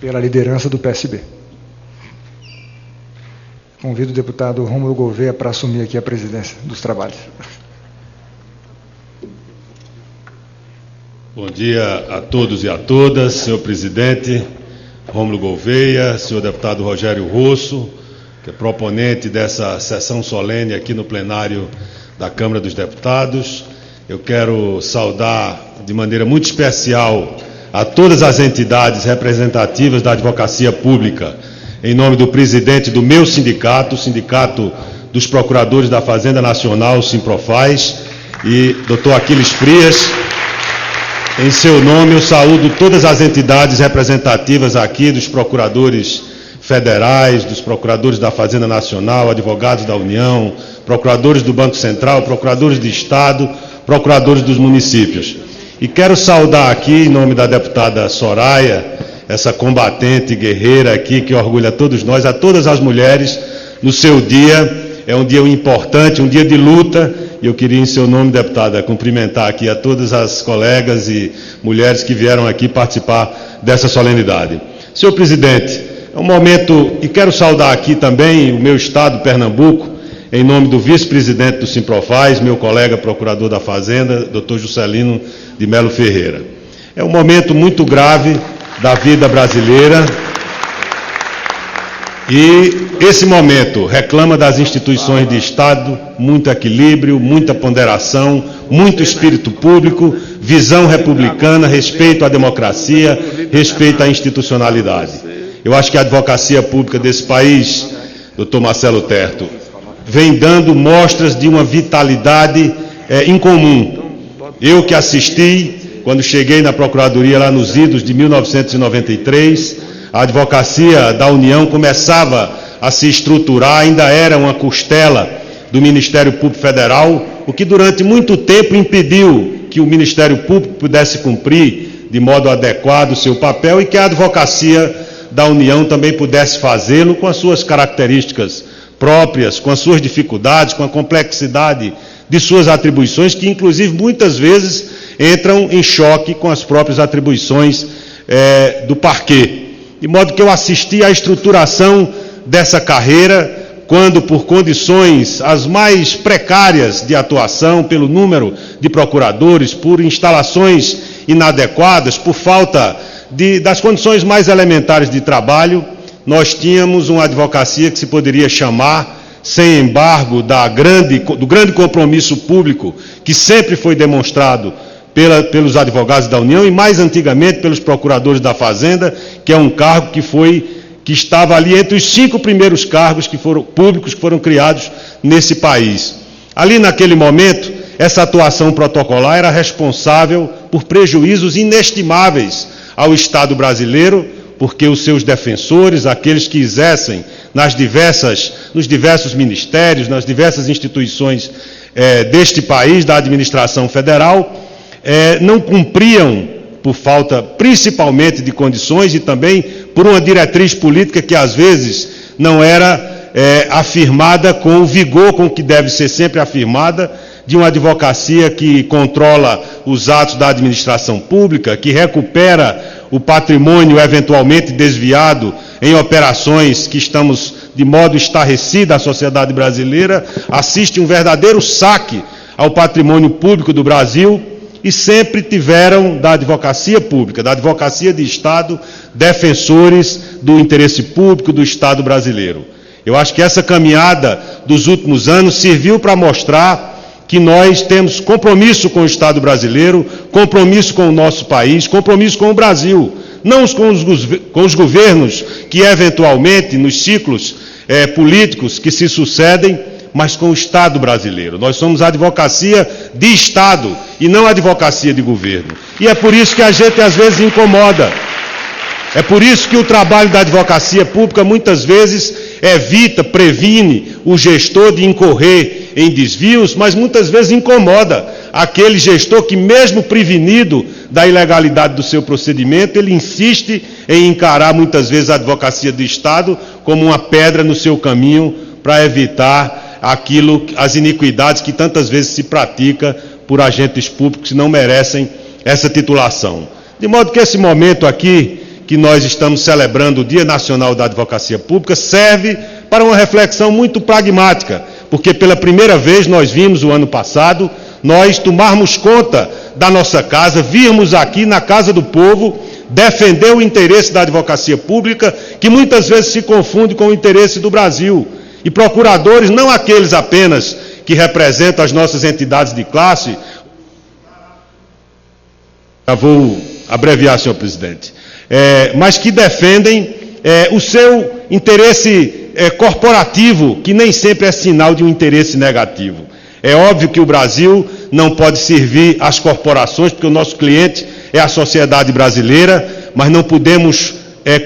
pela liderança do PSB. Convido o deputado Rômulo Gouveia para assumir aqui a presidência dos trabalhos. Bom dia a todos e a todas, senhor presidente Rômulo Gouveia, senhor deputado Rogério Rosso, que é proponente dessa sessão solene aqui no plenário da Câmara dos Deputados. Eu quero saudar de maneira muito especial a todas as entidades representativas da advocacia pública, em nome do presidente do meu sindicato, o Sindicato dos Procuradores da Fazenda Nacional, o Simprofaz, e doutor Aquiles Frias. Em seu nome, eu saúdo todas as entidades representativas aqui, dos procuradores federais, dos procuradores da Fazenda Nacional, advogados da União, procuradores do Banco Central, procuradores de Estado, procuradores dos municípios. E quero saudar aqui, em nome da deputada Soraya, essa combatente guerreira aqui, que orgulha todos nós, a todas as mulheres, no seu dia. É um dia importante, um dia de luta, e eu queria, em seu nome, deputada, cumprimentar aqui a todas as colegas e mulheres que vieram aqui participar dessa solenidade. Senhor presidente, é um momento, e quero saudar aqui também o meu estado, Pernambuco, em nome do vice-presidente do Simprofaz, meu colega procurador da Fazenda, doutor Juscelino de Melo Ferreira. É um momento muito grave da vida brasileira, e esse momento reclama das instituições de Estado muito equilíbrio, muita ponderação, muito espírito público, visão republicana, respeito à democracia, respeito à institucionalidade. Eu acho que a advocacia pública desse país, doutor Marcelo Terto, vem dando mostras de uma vitalidade incomum. Eu que assisti, quando cheguei na Procuradoria lá nos idos de 1993, a advocacia da União começava a se estruturar, ainda era uma costela do Ministério Público Federal, o que durante muito tempo impediu que o Ministério Público pudesse cumprir de modo adequado o seu papel e que a advocacia da União também pudesse fazê-lo com as suas características próprias, com as suas dificuldades, com a complexidade de suas atribuições, que inclusive muitas vezes entram em choque com as próprias atribuições do parquê. De modo que eu assisti à estruturação dessa carreira, quando por condições as mais precárias de atuação, pelo número de procuradores, por instalações inadequadas, por falta das condições mais elementares de trabalho, nós tínhamos uma advocacia que se poderia chamar, sem embargo, do grande compromisso público que sempre foi demonstrado pelos advogados da União e mais antigamente pelos procuradores da Fazenda, que é um cargo que estava ali entre os 5 primeiros cargos públicos que foram criados nesse país. Ali naquele momento, essa atuação protocolar era responsável por prejuízos inestimáveis ao Estado brasileiro, porque os seus defensores, aqueles que exercem nos diversos ministérios, nas diversas instituições deste país, da administração federal, não cumpriam, por falta principalmente de condições e também por uma diretriz política que às vezes não era afirmada com o vigor com que deve ser sempre afirmada, de uma advocacia que controla os atos da administração pública, que recupera o patrimônio eventualmente desviado em operações que estamos de modo estarrecido à sociedade brasileira, assiste um verdadeiro saque ao patrimônio público do Brasil. E sempre tiveram da advocacia pública, da advocacia de Estado, defensores do interesse público do Estado brasileiro. Eu acho que essa caminhada dos últimos anos serviu para mostrar que nós temos compromisso com o Estado brasileiro, compromisso com o nosso país, compromisso com o Brasil, não com os governos que eventualmente nos ciclos políticos que se sucedem, mas com o Estado brasileiro. Nós somos advocacia de Estado e não advocacia de governo. E é por isso que a gente às vezes incomoda. É por isso que o trabalho da advocacia pública muitas vezes evita, previne o gestor de incorrer em desvios, mas muitas vezes incomoda aquele gestor que, mesmo prevenido da ilegalidade do seu procedimento, ele insiste em encarar muitas vezes a advocacia do Estado como uma pedra no seu caminho para evitar as iniquidades que tantas vezes se pratica por agentes públicos que não merecem essa titulação. De modo que esse momento aqui, que nós estamos celebrando o Dia Nacional da Advocacia Pública serve para uma reflexão muito pragmática, porque pela primeira vez nós vimos o ano passado, nós tomarmos conta da nossa casa, virmos aqui na Casa do Povo defender o interesse da advocacia pública, que muitas vezes se confunde com o interesse do Brasil. E procuradores, não aqueles apenas que representam as nossas entidades de classe, já vou abreviar, senhor presidente, mas que defendem o seu interesse corporativo, que nem sempre é sinal de um interesse negativo. É óbvio que o Brasil não pode servir às corporações, porque o nosso cliente é a sociedade brasileira, mas não podemos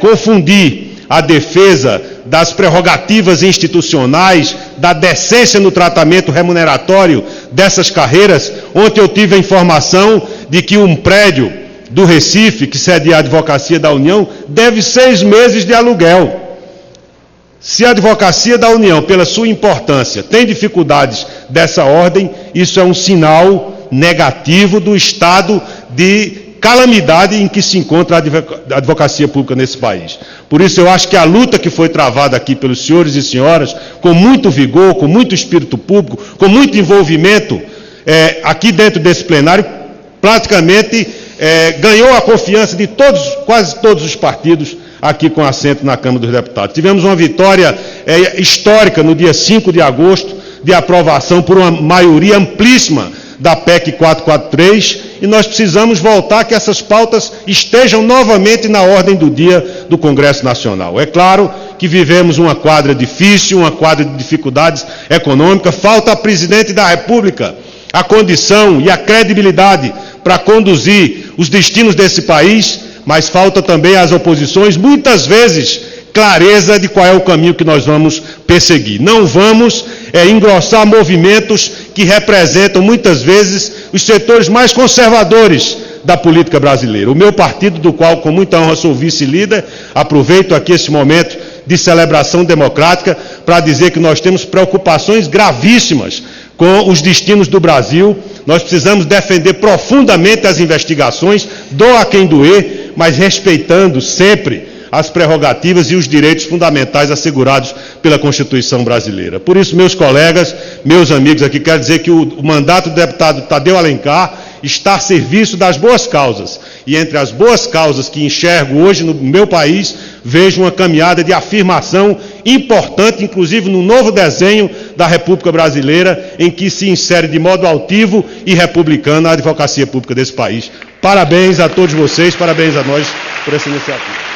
confundir a defesa das prerrogativas institucionais, da decência no tratamento remuneratório dessas carreiras. Ontem eu tive a informação de que um prédio do Recife, que cede à Advocacia da União, deve 6 meses de aluguel. Se a Advocacia da União, pela sua importância, tem dificuldades dessa ordem, isso é um sinal negativo do estado de calamidade em que se encontra a advocacia pública nesse país. Por isso eu acho que a luta que foi travada aqui pelos senhores e senhoras, com muito vigor, com muito espírito público, com muito envolvimento, aqui dentro desse plenário, praticamente ganhou a confiança de quase todos os partidos aqui com assento na Câmara dos Deputados. Tivemos uma vitória histórica no dia 5 de agosto, de aprovação por uma maioria amplíssima da PEC 443, e nós precisamos voltar que essas pautas estejam novamente na ordem do dia do Congresso Nacional. É claro que vivemos uma quadra difícil, uma quadra de dificuldades econômicas, falta a presidente da República a condição e a credibilidade para conduzir os destinos desse país, mas falta também às oposições, muitas vezes, clareza de qual é o caminho que nós vamos perseguir. Não vamos engrossar movimentos que representam, muitas vezes, os setores mais conservadores da política brasileira. O meu partido, do qual, com muita honra, sou vice-líder, aproveito aqui esse momento de celebração democrática para dizer que nós temos preocupações gravíssimas com os destinos do Brasil. Nós precisamos defender profundamente as investigações, doa quem doer, mas respeitando sempre as prerrogativas e os direitos fundamentais assegurados pela Constituição brasileira. Por isso, meus colegas, meus amigos aqui, quero dizer que o mandato do deputado Tadeu Alencar está a serviço das boas causas. E entre as boas causas que enxergo hoje no meu país, vejo uma caminhada de afirmação importante, inclusive no novo desenho da República Brasileira, em que se insere de modo altivo e republicano a advocacia pública desse país. Parabéns a todos vocês, parabéns a nós por essa iniciativa.